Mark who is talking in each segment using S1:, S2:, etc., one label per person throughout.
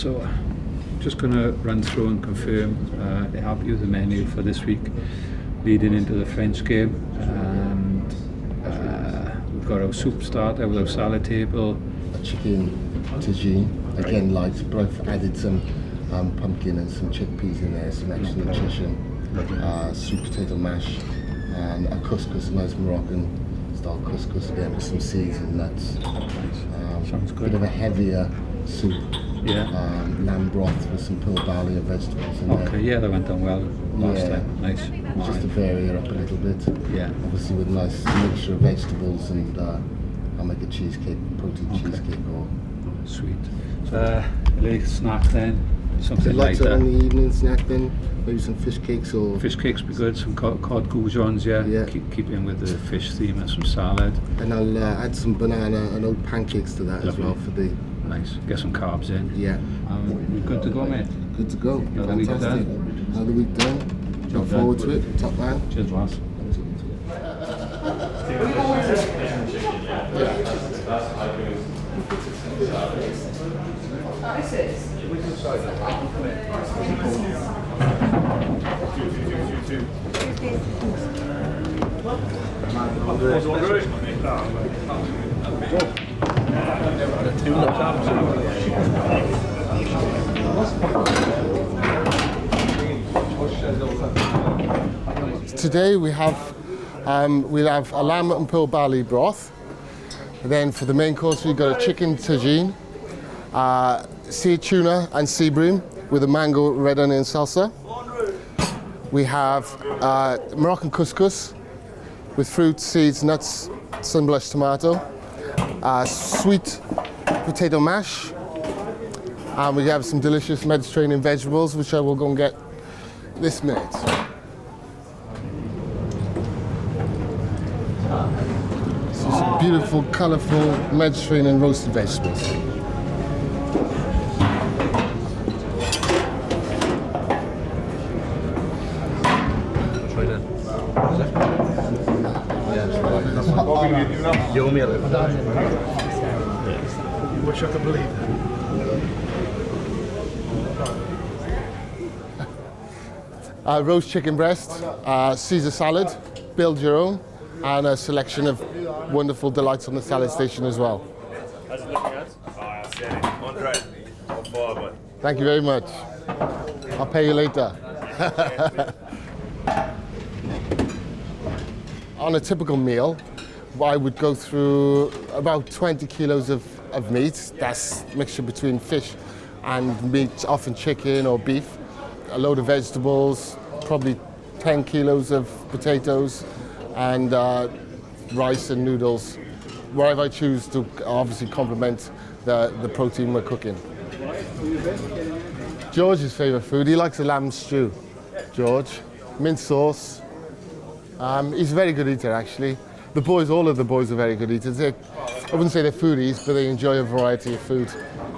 S1: So just going to run through and confirm they're happy with the menu for this week leading into the French game. And we've got our soup starter with our salad table.
S2: A chicken tagine, again light, but I've added some pumpkin and some chickpeas in there, some extra nutrition. Sweet potato mash and a couscous, a nice Moroccan style couscous again with some seeds and nuts.
S1: Sounds good.
S2: Bit of a heavier soup.
S1: Yeah.
S2: Lamb broth with some pearl barley and vegetables in there.
S1: Okay, yeah, that went down well last time. Nice.
S2: Just to vary it up a little bit.
S1: Yeah.
S2: Obviously with a nice mixture of vegetables and I'll make a cheesecake, protein cheesecake or...
S1: Sweet. A little snack then, something like that.
S2: On the evening snack then, maybe some fish cakes or...
S1: Fish cakes be good, some cod goujons, yeah. Keep in with the fish theme and some salad.
S2: And I'll add some banana and oat pancakes to that as well for the...
S1: Nice, get some carbs in.
S2: Yeah.
S1: We're good to go, mate.
S2: Good to go.
S1: Another week done.
S2: Another week done. Look forward to it. Top man.
S1: Cheers, lads.
S2: Today we have we'll have a lamb and pearl barley broth. And then for the main course we've got a chicken tagine, sea tuna and sea bream with a mango red onion salsa. We have Moroccan couscous with fruit, seeds, nuts, sunblush tomato, sweet potato mash, and we have some delicious Mediterranean vegetables, which I will go and get this minute. So some beautiful, colourful Mediterranean roasted vegetables.
S3: Which I can believe.
S2: Roast chicken breast, Caesar salad, build your own, and a selection of wonderful delights on the salad station as well.
S3: How's it looking at?
S2: Thank you very much. I'll pay you later. On a typical meal, I would go through about 20 kilos of meat. That's a mixture between fish and meat, often chicken or beef. A load of vegetables, probably 10 kilos of potatoes, and rice and noodles, wherever I choose to obviously complement the protein we're cooking. George's favourite food, he likes a lamb stew. George, mint sauce. He's a very good eater actually. The boys, all of the boys are very good eaters. I wouldn't say they're foodies, but they enjoy a variety of food.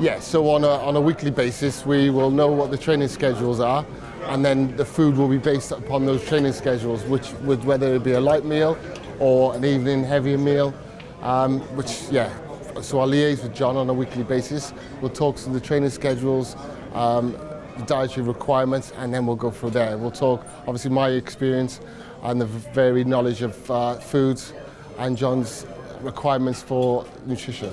S2: Yeah, so on a weekly basis, we will know what the training schedules are, and then the food will be based upon those training schedules, which would, whether it be a light meal or an evening heavier meal, so I'll liaise with John on a weekly basis. We'll talk through the training schedules, the dietary requirements, and then we'll go through there. We'll talk, obviously, my experience and the varied knowledge of foods and John's requirements for nutrition.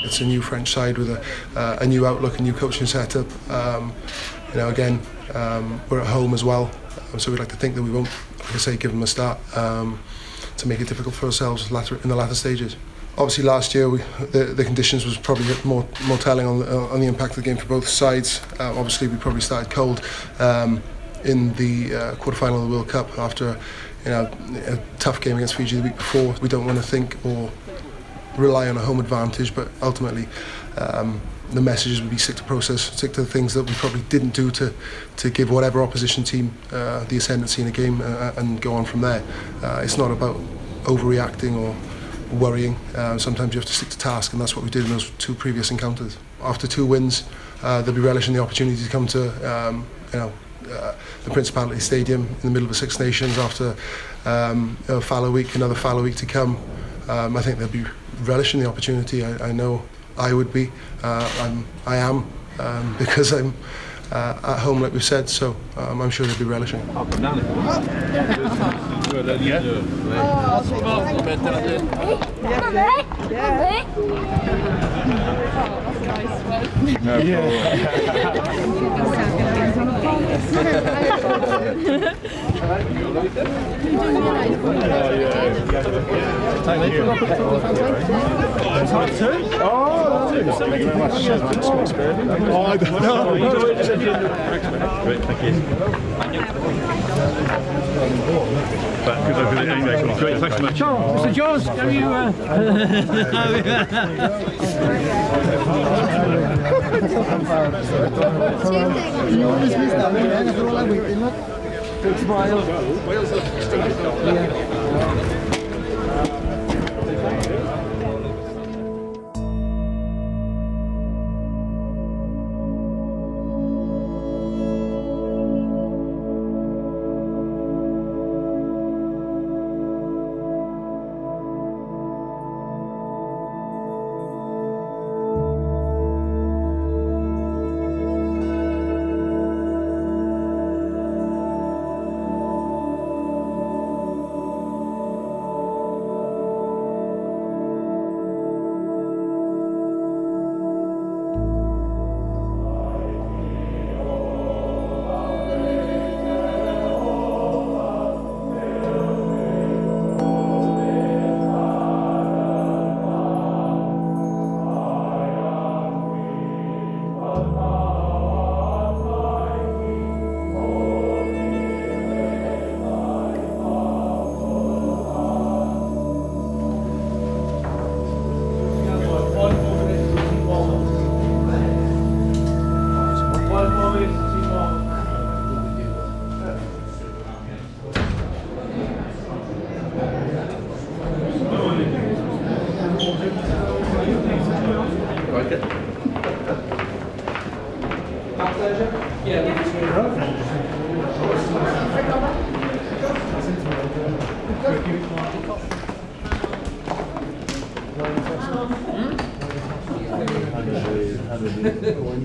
S4: It's a new French side with a new outlook, a new coaching setup. Again, we're at home as well, so we'd like to think that we won't, like I say, give them a start to make it difficult for ourselves in the latter stages. Obviously, last year the conditions was probably more telling on the impact of the game for both sides. Obviously, we probably started cold in the quarter-final of the World Cup after a tough game against Fiji the week before. We don't want to think or rely on a home advantage, but ultimately the messages would be stick to process, stick to the things that we probably didn't do to give whatever opposition team the ascendancy in a game and go on from there. It's not about overreacting or worrying. Sometimes you have to stick to task, and that's what we did in those two previous encounters. After 2 wins, they'll be relishing the opportunity to come to the Principality Stadium in the middle of the Six Nations after a fallow week, another fallow week to come. I think they'll be relishing the opportunity. I know I would be. I am because I'm at home, like we've said. So I'm sure they'll be relishing.
S3: Thank you. Thank you very much. Oh, I don't know. Great, thank you. Great, thanks so much.
S5: Mr. Jones, can you...
S6: You always miss that, man. That's all I wait, isn't it? Good smile.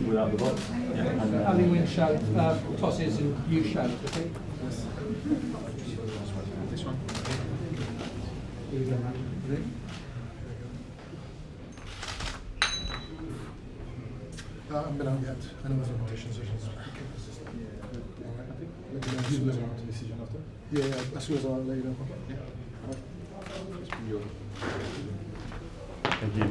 S3: Without the ball.
S5: Ali wins shout, tosses and you shout, okay?
S1: This one.
S4: I haven't been out yet. I know there's no condition sessions.
S3: Decision after.
S4: Yeah, as soon as I let you know.
S3: Thank you.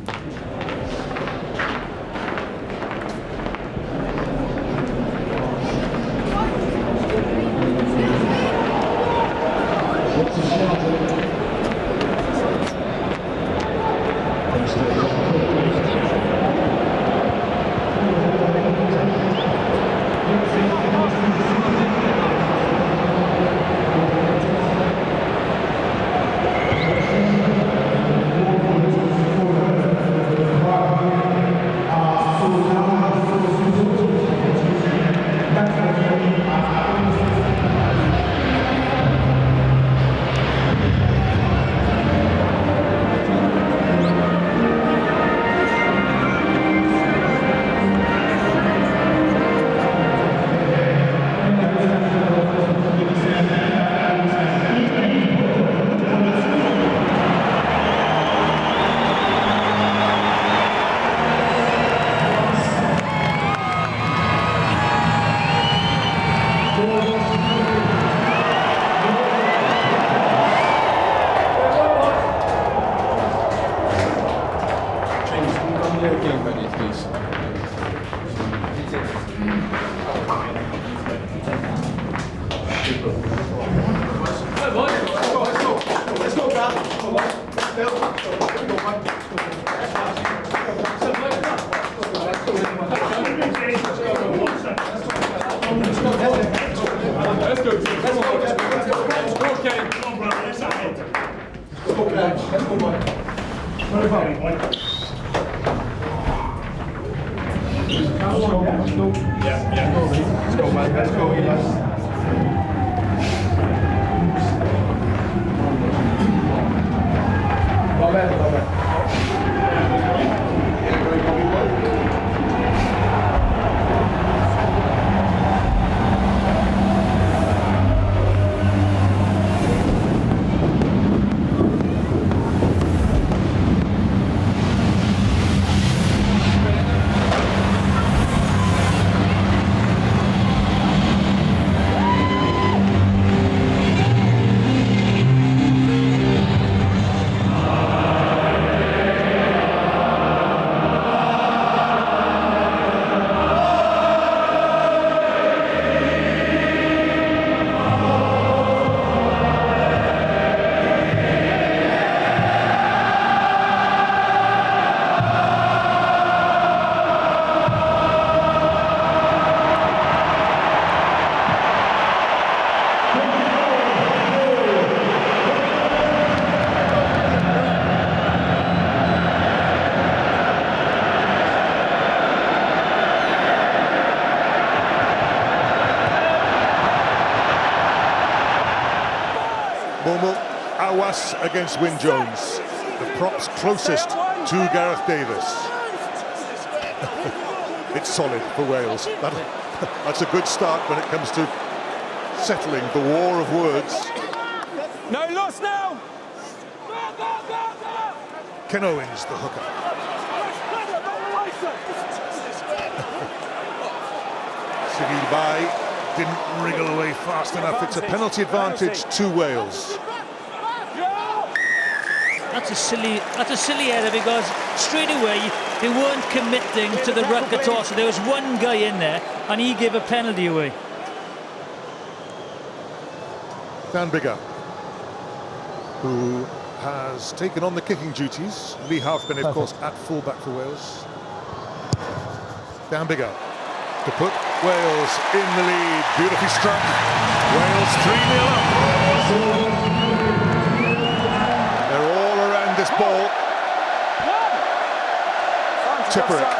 S7: Against Wyn Jones, the props closest to Gareth Davis. It's solid for Wales. That's a good start when it comes to settling the war of words.
S8: No loss now!
S7: Ken Owens, the hooker. Siggy Bai didn't wriggle away fast enough. It's a penalty advantage to Wales.
S9: That's a silly error because straight away they weren't committing to the ruck at all. So there was one guy in there and he gave a penalty away.
S7: Dan Biggar, who has taken on the kicking duties. Lee Halfpenny, of course, at fullback for Wales. Dan Biggar to put Wales in the lead. Beautifully struck. Wales 3-0 up. They're all around this ball. Tipperick.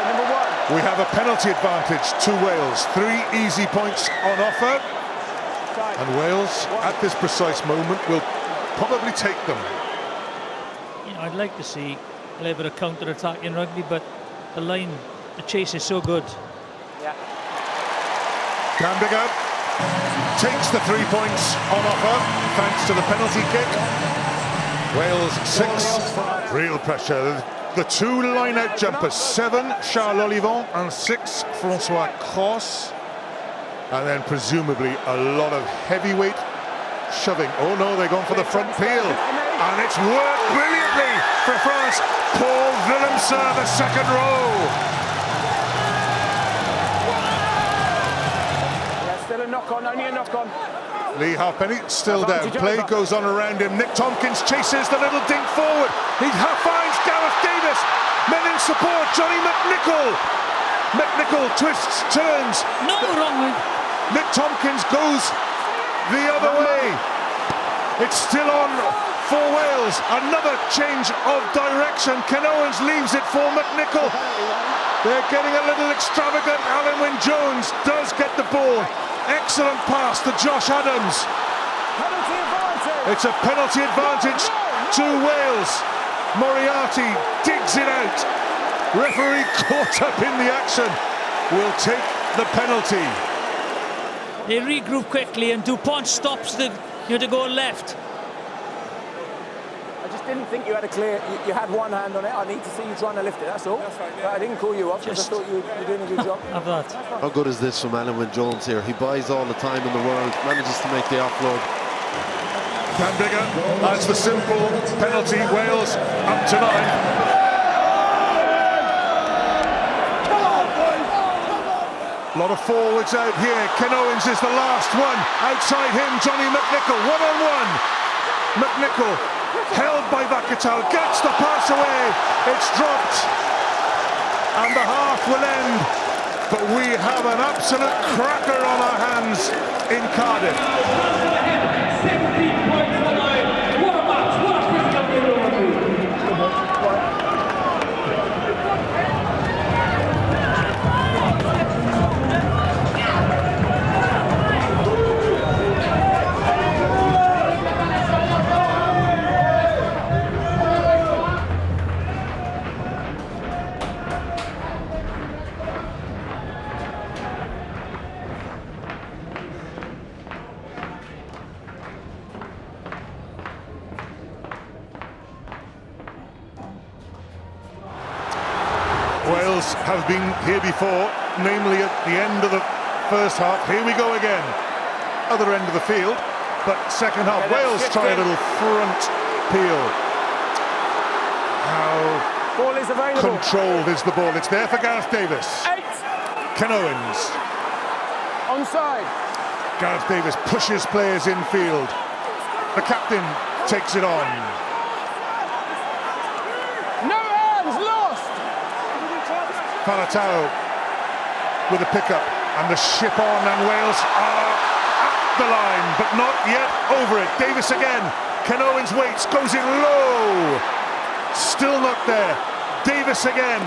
S7: We have a penalty advantage to Wales. 3 easy points on offer. And Wales, at this precise moment, will probably take them.
S9: You know, I'd like to see play a bit of counter-attack in rugby, but the chase is so good.
S7: Cambiger takes the 3 points on offer thanks to the penalty kick. Wales 6. Real pressure. The 2 line-out jumpers, 7 Charles Ollivant and 6 Francois Cross. And then presumably a lot of heavyweight shoving. Oh no, they're going for the front peel. And it's worked brilliantly for France. Paul Willemse, the second row.
S8: Still a knock on, only a knock on.
S7: Lee Halfpenny still down. Play goes on around him. Nick Tompkins chases the little dink forward. He finds Gareth Davis. Men in support. Johnny McNichol. McNichol twists, turns.
S9: No, wrong way.
S7: Nick Tompkins goes the other way. It's still on for Wales. Another change of direction. Ken Owens leaves it for McNichol. They're getting a little extravagant. Alan Wynne-Jones does get the ball. Excellent pass to Josh Adams.
S8: Penalty advantage.
S7: It's a penalty advantage to Wales. Moriarty digs it out. Referee caught up in the action. Will take the penalty.
S9: They regroup quickly, and Dupont stops to go left.
S8: I just didn't think you had a clear. You had one hand on it. I need to see you trying to lift it. That's all. That's right, yeah. But I didn't call you off because I thought you were doing a good job.
S9: Have that.
S10: How good is this from Alan Wynne-Jones here? He buys all the time in the world, manages to make the offload.
S7: Cambiger, that's the simple penalty. Wales up to 9. A lot of forwards out here. Ken Owens is the last one. Outside him, Johnny McNichol, one-on-one. McNichol, held by Vakatawa, gets the pass away. It's dropped. And the half will end. But we have an absolute cracker on our hands in Cardiff.
S11: 17 points for line. What a match, what a physical game.
S7: Wales have been here before, namely at the end of the first half. Here we go again. Other end of the field, but second half. Wales try a little front peel. How
S8: Ball is available.
S7: controlled is the ball? It's there for Gareth Davis.
S8: 8.
S7: Ken Owens.
S8: Onside.
S7: Gareth Davis pushes players infield. The captain takes it on.
S8: No hands, lost.
S7: Falatau with a pickup and the ship on, and Wales are at the line but not yet over it. Davis again. Ken Owens waits, goes in low, still not there. Davis again.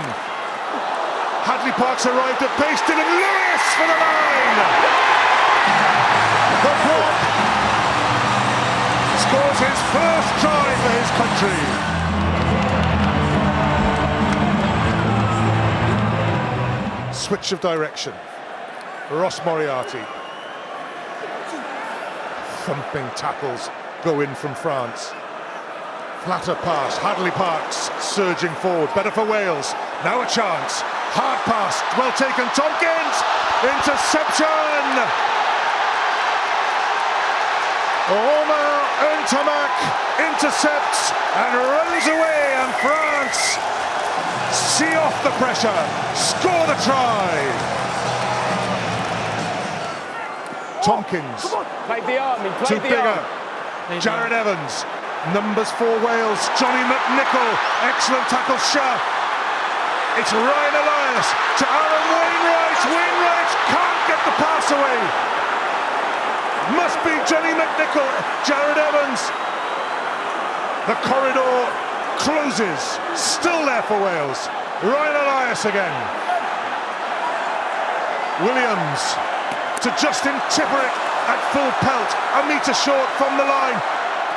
S7: Hadley Park's arrived at pace. Dylan Lewis for the line. The prop scores his first try for his country. Switch of direction. Ross Moriarty. Thumping tackles go in from France. Flatter pass. Hadley Parks surging forward. Better for Wales. Now a chance. Hard pass. Well taken. Tompkins. Interception. Omar Ntamak intercepts and runs away, and France see off the pressure, score the try. Tompkins.
S8: Played the arm, he
S7: to
S8: played the
S7: Bigger.
S8: arm.
S7: Jared Evans. Numbers for Wales. Johnny McNichol. Excellent tackle. Shah. It's Ryan Elias to Aaron Wainwright. Wainwright can't get the pass away. Must be Johnny McNichol. Jared Evans. The corridor closes. Still there for Wales. Ryan Elias again. Williams to Justin Tipperick at full pelt. A metre short from the line.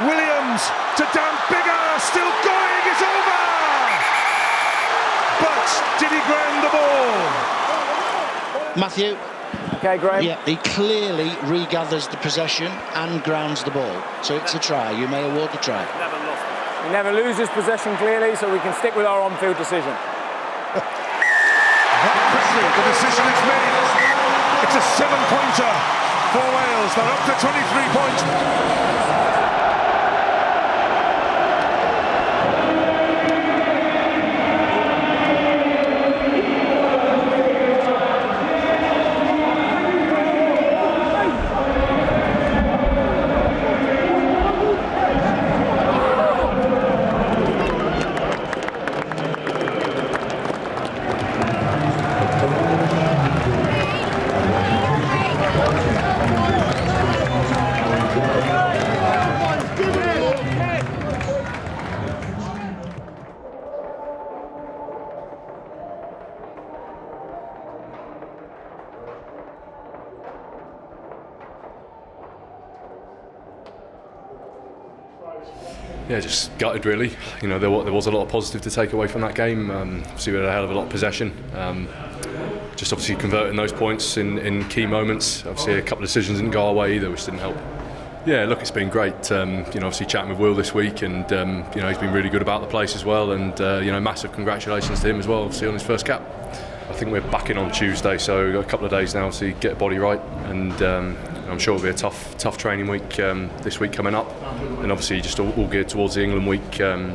S7: Williams to Dan Bigger. Still going. It's over. shot. Did he ground the ball?
S12: Matthew.
S8: Okay, Graham.
S12: Yeah, he clearly regathers the possession and grounds the ball. So it's a try. You may award the try.
S8: He never loses possession clearly, so we can stick with our on-field decision.
S7: Very quickly, the decision is made. It's a 7-pointer for Wales. They're up to 23 points.
S13: Yeah, just gutted really. You know, there was a lot of positive to take away from that game. Obviously we had a hell of a lot of possession. Just obviously converting those points in key moments. Obviously a couple of decisions didn't go our way either, which didn't help. Yeah, look, it's been great. You know, obviously chatting with Will this week, and you know, he's been really good about the place as well. And you know, massive congratulations to him as well, obviously on his first cap. I think we're back in on Tuesday, so we've got a couple of days now to get the body right, and I'm sure it'll be a tough training week this week coming up, and obviously just all geared towards the England week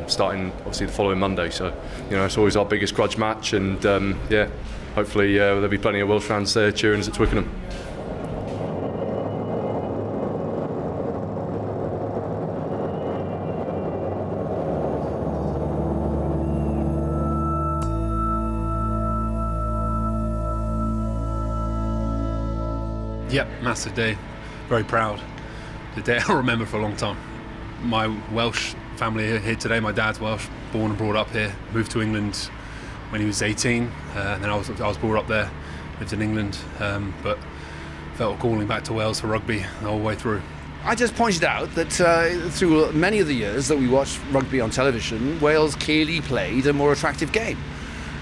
S13: starting obviously the following Monday. So you know, it's always our biggest grudge match, and yeah, hopefully there'll be plenty of Welsh fans there cheering us at Twickenham.
S14: Yep, massive day. Very proud. The day I'll remember for a long time. My Welsh family are here today. My dad's Welsh, born and brought up here. Moved to England when he was 18, and then I was brought up there. Lived in England, but felt calling back to Wales for rugby the whole way through.
S15: I just pointed out that through many of the years that we watched rugby on television, Wales clearly played a more attractive game,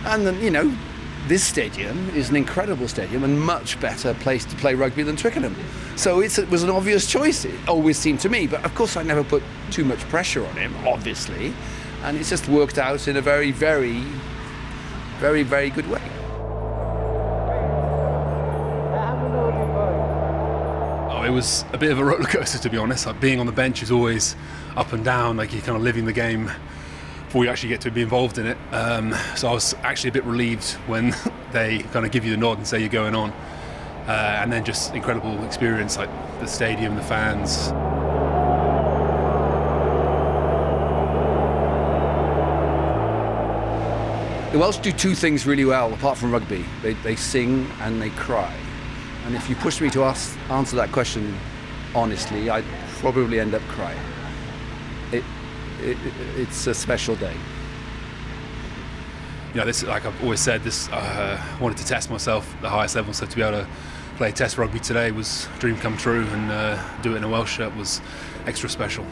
S15: and then, you know, this stadium is an incredible stadium and much better place to play rugby than Twickenham. So it was an obvious choice, it always seemed to me. But of course I never put too much pressure on him, obviously. And it's just worked out in a very, very, very, very good way.
S14: Oh, it was a bit of a roller coaster, to be honest. Like, being on the bench is always up and down, like you're kind of living the game before you actually get to be involved in it. So I was actually a bit relieved when they kind of give you the nod and say you're going on. And then just incredible experience, like the stadium, the fans.
S15: The Welsh do two things really well, apart from rugby. They sing and they cry. And if you pushed me to answer that question honestly, I'd probably end up crying. It's a special day.
S14: You know, this, like I've always said, this I wanted to test myself at the highest level, so to be able to play test rugby today was a dream come true, and do it in a Welsh shirt was extra special.